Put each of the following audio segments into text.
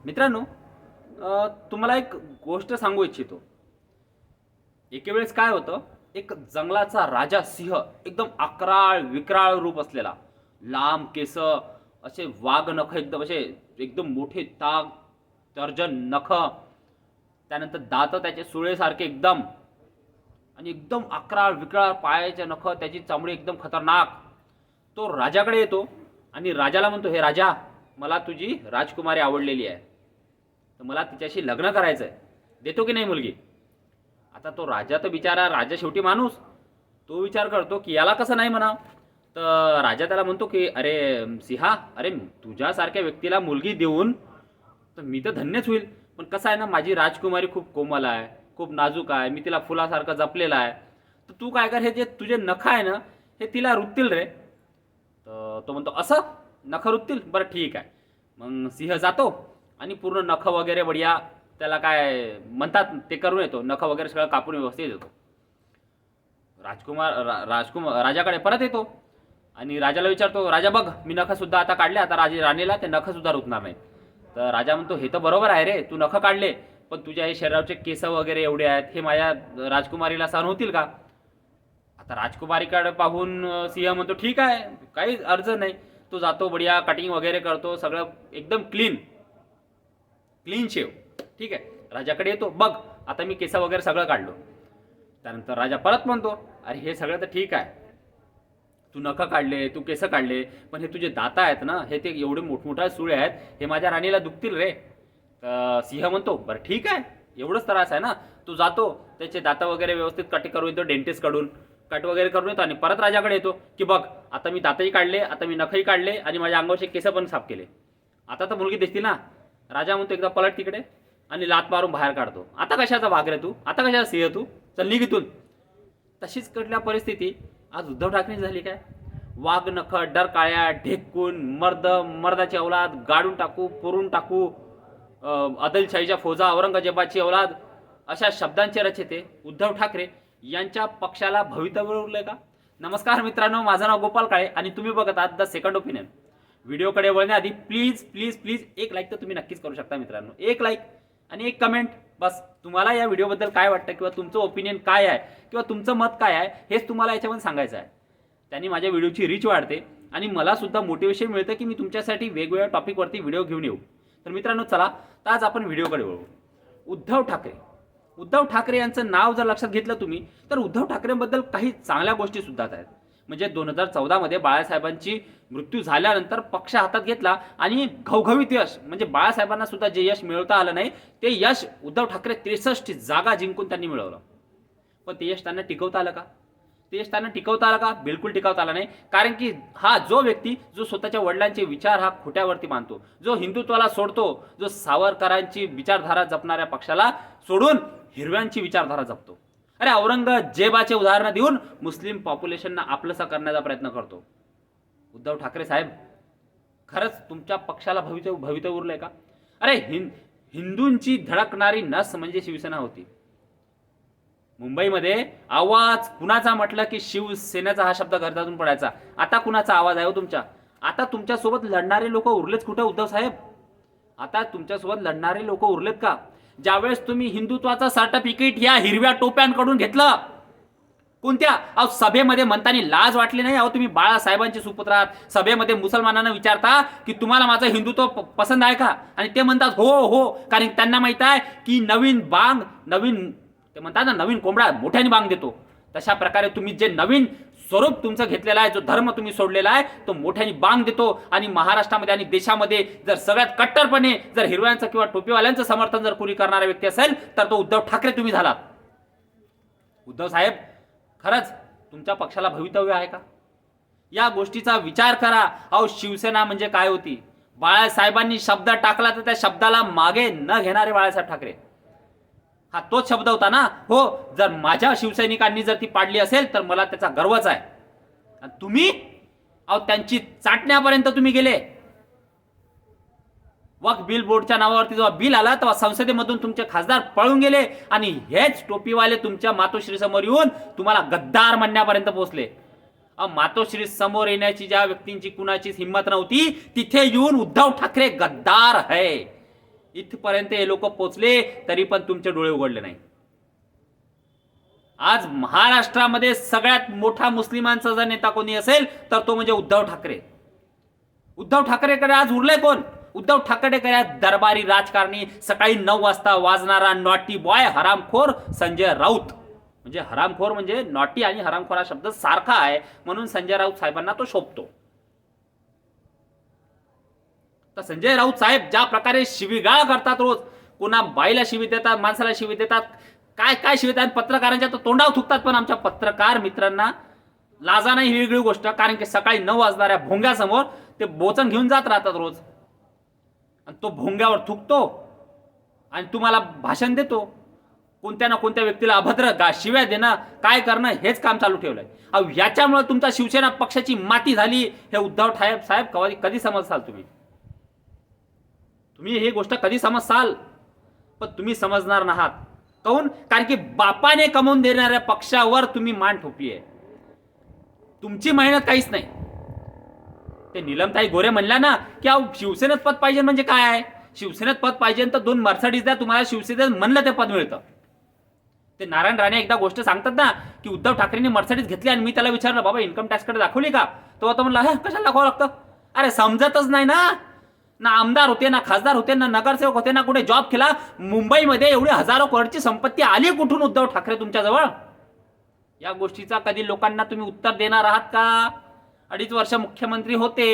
मित्रांनो, तुम्हाला एक गोष्ट सांगू इच्छितो. एके वेळेस काय होतं, एक जंगलाचा राजा सिंह, एकदम अकराळ विक्राळ रूप असलेला, लांब केस, असे वाघ नख, एकदम असे एकदम मोठे ताग, तर्जन नख, त्यानंतर दात त्याचे सुळेसारखे एकदम, आणि एकदम अकराळ विक्राळ पायाचे नख, त्याची चामडी एकदम खतरनाक. तो राजाकडे येतो आणि राजाला म्हणतो, हे राजा, मला तुझी राजकुमारी आवडलेली आहे, तर मला तिच्याशी लग्न करायचं आहे, देतो की नाही मुलगी? आता तो राजा, तर बिचारा राजा शेवटी माणूस, तो विचार करतो की याला कसं नाही म्हणा. तर राजा त्याला म्हणतो की अरे सिंहा, अरे तुझ्यासारख्या व्यक्तीला मुलगी देऊन तर मी तर धन्यच होईल, पण कसं आहे ना, माझी राजकुमारी खूप कोमल आहे, खूप नाजूक आहे, मी तिला फुलासारखं जपलेलं आहे, तर तू काय कर, हे जे तुझे नख आहे ना, हे तिला रुततील रे. तर तो म्हणतो, असं नख रुततील, बरं ठीक आहे. मग सिंह जातो आणि पूर्ण नख वगैरे बढिया, त्याला काय म्हणतात ते करून येतो, नख वगैरे सगळं कापून व्यवस्थित येतो. राजकुमार राजाकडे परत येतो आणि राजाला विचारतो, राजा बघ, मी नख सुद्धा आता काढले, आता राणीला ते नख सुद्धा रुतणार नाही. तर राजा म्हणतो, हे तर बरोबर आहे रे, तू नख काढले, पण तुझ्या हे शरीराचे केस वगैरे एवढे आहेत, हे माझ्या राजकुमारीला सहन होतील का? आता राजकुमारीकडे पाहून सिंह म्हणतो, ठीक आहे, काही अर्ज नाही. तो जातो, बढिया कटिंग वगैरे करतो, सगळं एकदम क्लीन क्लीन शेव. ठीक आहे, राजाकडे येतो, बघ आता मी केस वगैरे सगळं काढलो. त्यानंतर राजा परत म्हणतो, अरे हे सगळं तर ठीक आहे, तू नख काढले, तू केस काढले, पण हे तुझे दात आहेत ना, हे ते एवढे मोठमोठ्या सुळे आहेत, हे माझ्या राणीला दुखतील रे. तर सिंह म्हणतो, बरं ठीक आहे, एवढंच त्रास आहे ना, तू जातो, त्याचे दात वगैरे व्यवस्थित कट करून येतो, डेंटिस्ट कडून कट वगैरे करून येतो, आणि परत राजाकडे येतो की बघ, आता मी दातही काढले, आता मी नखही काढले, आणि माझ्या अंगावरचे केस पण साफ केले, आता तर मुलगी दिसतील ना. राजा म्हणतो, एकदा पलट तिकडे, आणि लात मारून बाहेर काढतो. आता कशाचा वाघ रे तू, आता कशाचा सिंह तू, चल निघ इथून. तशीच कडल्या परिस्थिती आज उद्धव ठाकरे झाली काय. वाघ नख, डर काळ्या, ढेकून, मर्दाची औलाद, गाडून टाकू, पुरून टाकू, आदिलशाहीच्या फौजा, औरंगजेबाची औलाद, अशा शब्दांचे रचते उद्धव ठाकरे यांच्या पक्षाला भवितव्य उरलंय का? नमस्कार मित्रांनो, माझं नाव गोपाल काळे आणि तुम्ही बघत आहात द सेकंड ओपिनियन. व्हिडिओकडे वळण्याआधी प्लीज प्लीज प्लीज एक लाईक तर तुम्ही नक्कीच करू शकता मित्रांनो, एक लाईक आणि एक कमेंट. बस तुम्हाला या व्हिडिओबद्दल काय वाटतं, किंवा तुमचं ओपिनियन काय आहे, किंवा तुमचं मत काय आहे, हेच तुम्हाला याच्यामध्ये सांगायचं आहे. त्यांनी माझ्या व्हिडिओची रीच वाढते आणि मला सुद्धा मोटिवेशन मिळतं की मी तुमच्यासाठी वेगवेगळ्या टॉपिकवरती व्हिडिओ घेऊन येऊ. तर मित्रांनो चला, तर आज आपण व्हिडिओकडे वळू. उद्धव ठाकरे यांचं नाव जर लक्षात घेतलं तुम्ही, तर उद्धव ठाकरेंबद्दल काही चांगल्या गोष्टी सुद्धा आहेत. म्हणजे 2014 मध्ये बाळासाहेबांची मृत्यू झाल्यानंतर पक्ष हातात घेतला आणि घवघवीत यश, म्हणजे बाळासाहेबांना सुद्धा जे यश मिळवता आलं नाही, ते यश उद्धव ठाकरे 63 जागा जिंकून त्यांनी मिळवलं. पण ते यश त्यांना टिकवता आलं का? ते यश त्यांना टिकवता आलं का? बिलकुल टिकवता आलं नाही. कारण की हा जो व्यक्ती जो स्वतःच्या वडिलांचे विचार हा खोट्यावरती मानतो, जो हिंदुत्वाला सोडतो, जो सावरकरांची विचारधारा जपणाऱ्या पक्षाला सोडून हिरव्यांची विचारधारा जपतो. अरे औरंगजेबाचे उदाहरण देऊन मुस्लिम पॉप्युलेशनना आपलंसा करण्याचा प्रयत्न करतो. उद्धव ठाकरे साहेब, खरंच तुमच्या पक्षाला भवितव्य उरलंय का? अरे हिंदूंची धडकणारी नस म्हणजे शिवसेना होती. मुंबईमध्ये आवाज कुणाचा म्हटलं की शिवसेनेचा हा शब्द घरातून पडायचा. आता कुणाचा आवाज आहे हो तुमच्या? आता तुमच्यासोबत लढणारे लोक उरलेच कुठे उद्धव साहेब? आता तुमच्यासोबत लढणारे लोक उरलेत का? ज्यावेळेस तुम्ही हिंदुत्वाचं सर्टिफिकेट या हिरव्या टोप्यांकडून घेतलं, कोणत्या अहो सभेमध्ये म्हणताना लाज वाटली नाही? अहो तुम्ही बाळासाहेबांचे सुपुत्र आहात, सभेमध्ये मुसलमानांना विचारता की तुम्हाला माझं हिंदुत्व पसंत आहे का, आणि ते म्हणतात हो हो, कारण त्यांना माहित आहे की नवीन ते म्हणतात ना, नवीन कोंबडा मोठ्याने बांग देतो. तशा प्रकारे तुम्ही जे नवीन स्वरूप तुमचं घेतलेलं आहे, जो धर्म तुम्ही सोडलेला आहे, तो मोठ्याने बांग देतो. आणि महाराष्ट्रामध्ये आणि देशामध्ये जर सगळ्यात कट्टरपणे जर हिरव्यांचं किंवा टोपीवाल्यांचं समर्थन जर कोणी करणारा व्यक्ती असेल, तर तो उद्धव ठाकरे तुम्ही झालात. उद्धव साहेब, खरंच तुमच्या पक्षाला भवितव्य आहे का? या गोष्टीचा विचार करा. अहो शिवसेना म्हणजे काय होती? बाळासाहेबांनी शब्द टाकला तर त्या शब्दाला मागे न घेणारे बाळासाहेब ठाकरे. हा तोच शब्द होता ना. हो, जर माझ्या शिवसैनिकांनी जर ती पाडली असेल तर मला त्याचा गर्वच आहे. आणि तुम्ही अहो त्यांची चाटण्यापर्यंत तुम्ही गेले. वक्फ बिल बोर्डच्या नावावरती जेव्हा बिल आला तेव्हा संसदेमधून तुमचे खासदार पळून गेले, आणि हेच टोपीवाले तुमच्या मातोश्री समोर येऊन तुम्हाला गद्दार म्हणण्यापर्यंत पोहोचले. मातोश्री समोर येण्याची ज्या व्यक्तींची कुणाचीच हिंमत नव्हती, तिथे येऊन उद्धव ठाकरे गद्दार है, इथपर्यंत हे लोक पोचले तरी पण तुमचे डोळे उघडले नाही. आज महाराष्ट्रामध्ये सगळ्यात मोठा मुस्लिमांचा जर नेता कोणी असेल तर तो म्हणजे उद्धव ठाकरे. उद्धव ठाकरेकडे आज उरले कोण? उद्धव ठाकरेकडे दरबारी राजकारणी, सकाळी 9 वाजता वाजणारा नॉटी बॉय हरामखोर संजय राऊत. म्हणजे हरामखोर म्हणजे नॉटी आणि हरामखोर हा शब्द सारखा आहे म्हणून संजय राऊत साहेबांना तो शोभतो. तर संजय राऊत साहेब ज्या प्रकारे शिवीगाळ करतात, रोज कोणा बाईला शिवी देतात, माणसाला शिवी देतात, काय काय शिवी देतात, पत्रकारांच्या तर तोंडावर थुकतात. पण आमच्या पत्रकार मित्रांना लाजा नाही ही वेगळी गोष्ट, कारण की सकाळी 9 वाजणाऱ्या भोंग्यासमोर ते बोचन घेऊन जात राहतात रोज, आणि तो भोंग्यावर थुकतो आणि तुम्हाला भाषण देतो. कोणत्या ना कोणत्या व्यक्तीला अभद्र शिव्या देणं, काय करणं हेच काम चालू ठेवलंय. अहो याच्यामुळे तुमचा शिवसेना पक्षाची माती झाली हे उद्धव साहेब कधी समजसाल तुम्ही? तुम्ही ही गोष्ट कधी समजसाल? पण तुम्ही समजणार नाहात. काऊन? कारण की बापाने कमवून देणाऱ्या पक्षावर तुम्ही मान ठोकली आहे. तुमची मेहनत काहीच नाही. ते नीलमताई गोरे म्हणल्या ना की अहो शिवसेनेत पद पाहिजे म्हणजे काय आहे? शिवसेनेत पद पाहिजे तर 2 मर्सिडीज द्या, तुम्हाला शिवसेनेत म्हणलं ते पद मिळतं. ते नारायण राणे एकदा गोष्ट सांगतात ना की उद्धव ठाकरेंनी मर्सिडीज घेतली आणि मी त्याला विचारलं बाबा इन्कम टॅक्स कडे दाखवली का? तो आता म्हणला कशाला दाखवावं लागतं? अरे समजतच नाही ना. ना आमदार होते, ना खासदार होते, ना नगरसेवक होते, ना कुठे जॉब केला. मुंबईमध्ये एवढी हजारो करोडची संपत्ती आली कुठून उद्धव ठाकरे तुमच्याजवळ? या गोष्टीचा कधी लोकांना तुम्ही उत्तर देणार आहात का? 2.5 वर्ष मुख्यमंत्री होते,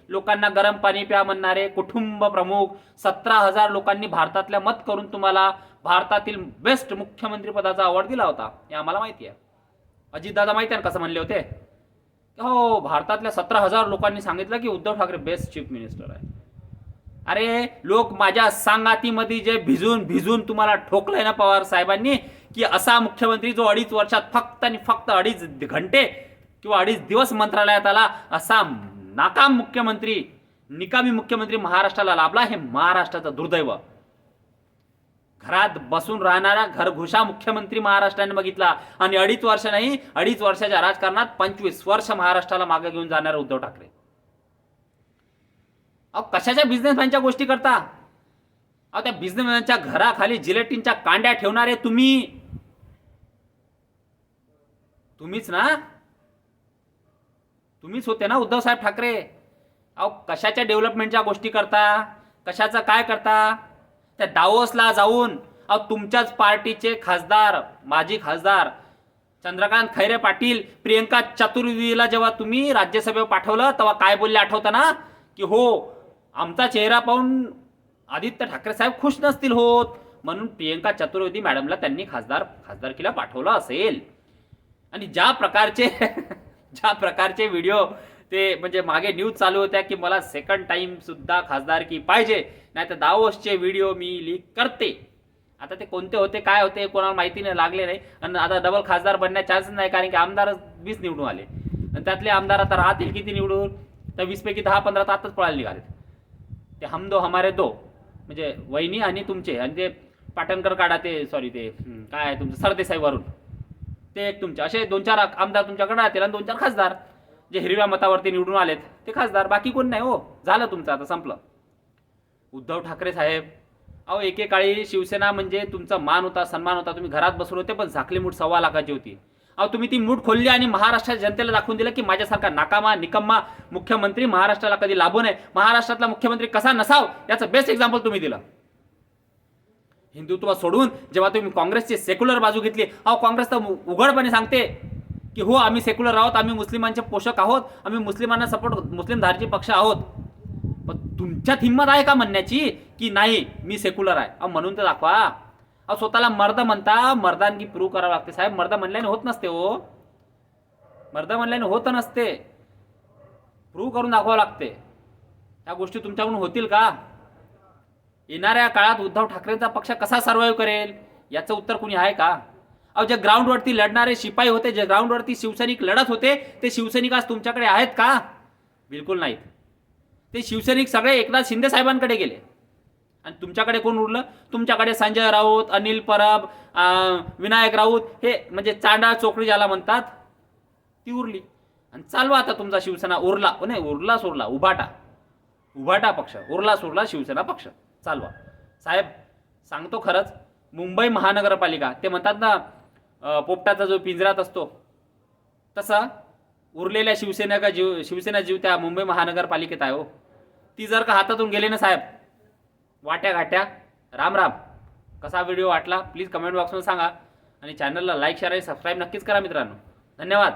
लोकांना गरम पाणी प्या म्हणणारे कुटुंब प्रमुख, 17,000 लोकांनी भारतातल्या मत करून तुम्हाला भारतातील बेस्ट मुख्यमंत्री पदाचा अवॉर्ड दिला होता, हे आम्हाला माहिती आहे. अजितदादा माहिती आहे ना कसं म्हणले होते? हो, भारतातल्या 17,000 लोकांनी सांगितलं की Uddhav Thackeray best chief minister आहे. अरे लोक माझ्या सांगातीमध्ये जे भिजून तुम्हाला ठोकलंय ना पवार साहेबांनी की असा मुख्यमंत्री जो 2.5 वर्षात फक्त आणि फक्त 2.5 घंटे किंवा 2.5 दिवस मंत्रालयात आला, असा नाकाम मुख्यमंत्री, निकामी मुख्यमंत्री महाराष्ट्राला लाभला. हे महाराष्ट्राचं दुर्दैव. घरात बसून राहणारा घरघुशा मुख्यमंत्री महाराष्ट्राने बघितला आणि 2.5 वर्ष नाही, 2.5 वर्षाच्या राजकारणात 25 वर्ष महाराष्ट्राला मागे घेऊन जाणारे उद्धव ठाकरे. अहो कशाच्या बिझनेसमॅनच्या गोष्टी करता? अहो त्या बिझनेसमॅनच्या घराखाली जिलेटिनच्या कांड्या ठेवणारे तुम्हीच ना? तुम्हीच होते ना उद्धव साहेब ठाकरे? अहो कशाच्या डेव्हलपमेंटच्या गोष्टी करता? कशाचं काय करता? त्या दावोसला जाऊन अहो तुमच्याच पार्टीचे खासदार, माजी खासदार चंद्रकांत खैरे पाटील, प्रियंका चतुर्वेदीला जेव्हा तुम्ही राज्यसभेवर पाठवलं तेव्हा काय बोलले आठवतं ना? की हो आमचा चेहरा पाहून आदित्य ठाकरे साहेब खुश नसतील होत म्हणून प्रियंका चतुर्वेदी मॅडमला त्यांनी खासदारकीला पाठवलं असेल. आणि ज्या प्रकारचे व्हिडिओ ते म्हणजे मागे न्यूज चालू होत्या की मला सेकंड टाइम सुद्धा खासदारकी पाहिजे, नाही तर दावोसचे व्हिडिओ मी लीक करते. आता ते कोणते होते काय होते कोणाला माहिती नाही, लागले नाही. आणि आता डबल खासदार बनण्याचा चान्स नाही, कारण की आमदार 20 निवडून आले आणि त्यातले आमदार आता राहतील किती निवडून? तर 20 पैकी 10-15 तर आताच पळायला निघाले. ते हम दो हमारे दो म्हणजे वहिनी आणि तुमचे, आणि ते पाटणकर काढा ते सॉरी ते काय आहे तुमचं सरदेसाई वरून, ते एक तुमचे, असे 2-4 आमदार तुमच्याकडे राहतील आणि 2-4 खासदार जे हिरव्या मतावरती निवडून आलेत ते खासदार, बाकी कोण नाही. हो झालं तुमचं, आता संपलं. उद्धव ठाकरे साहेब अहो एकेकाळी शिवसेना म्हणजे तुमचा मान होता, सन्मान होता, तुम्ही घरात बसून होते, पण झाकली मूठ 1.25 लाखाची होती. अहो तुम्ही ती मूठ खोलली आणि महाराष्ट्राच्या जनतेला दाखवून दिलं की माझ्यासारखा नाकामा निकम्मा मुख्यमंत्री महाराष्ट्राला कधी लाभू नये, महाराष्ट्रातला मुख्यमंत्री कसा नसाव याचं बेस्ट एक्झाम्पल तुम्ही दिलं. हिंदुत्व सोडून जेव्हा तुम्ही काँग्रेसची सेक्युलर बाजू घेतली, अहो काँग्रेस तर उघडपणे सांगते की हो आम्ही सेक्युलर आहोत, आम्ही मुस्लिमांचे पोषक आहोत, आम्ही मुस्लिमांना सपोर्ट, मुस्लिम धारची पक्ष आहोत. पण तुमच्यात हिंमत आहे का म्हणण्याची की नाही मी सेक्युलर आहे? अहो म्हणून तर दाखवा. अहो स्वतःला मर्द म्हणता, मर्दानगी प्रूव्ह करावं लागते साहेब. मर्द म्हणल्याने होत नसते हो, मर्द म्हणल्याने होत नसते, प्रूव्ह करून दाखवावं लागते. या गोष्टी तुमच्याकडून होतील का? येणाऱ्या काळात उद्धव ठाकरेंचा पक्ष कसा सर्व्हाइव्ह करेल याचं उत्तर कुणी आहे का? अहो जे ग्राउंडवरती लढणारे शिपाई होते, जे ग्राउंडवरती शिवसैनिक लढत होते, ते शिवसैनिक आज तुमच्याकडे आहेत का? बिलकुल नाहीत. ते शिवसैनिक सगळे एकनाथ शिंदे साहेबांकडे गेले आणि तुमच्याकडे कोण उरलं? तुमच्याकडे संजय राऊत, अनिल परब, विनायक राऊत, हे म्हणजे चांडाळ चोकडी ज्याला म्हणतात ती उरली. आणि चालवा आता तुमचा शिवसेना उरला नाही, उरला सोरला उभाटा पक्ष, उरला सोरला शिवसेना पक्ष चालवा. साहेब सांगतो खरंच, मुंबई महानगरपालिका ते म्हणतात ना पोपटाचा जो पिंजऱ्यात असतो, तसा उरलेल्या शिवसेना जीव त्या मुंबई महानगरपालिकेत आहे हो. ती जर का हातातून गेली ना साहेब, वाट्या घाट्या राम राम. कसा व्हिडिओ वाटला प्लीज कमेंट बॉक्समध्ये सांगा आणि चॅनलला लाईक शेअर आणि सबस्क्राईब नक्कीच करा मित्रांनो. धन्यवाद.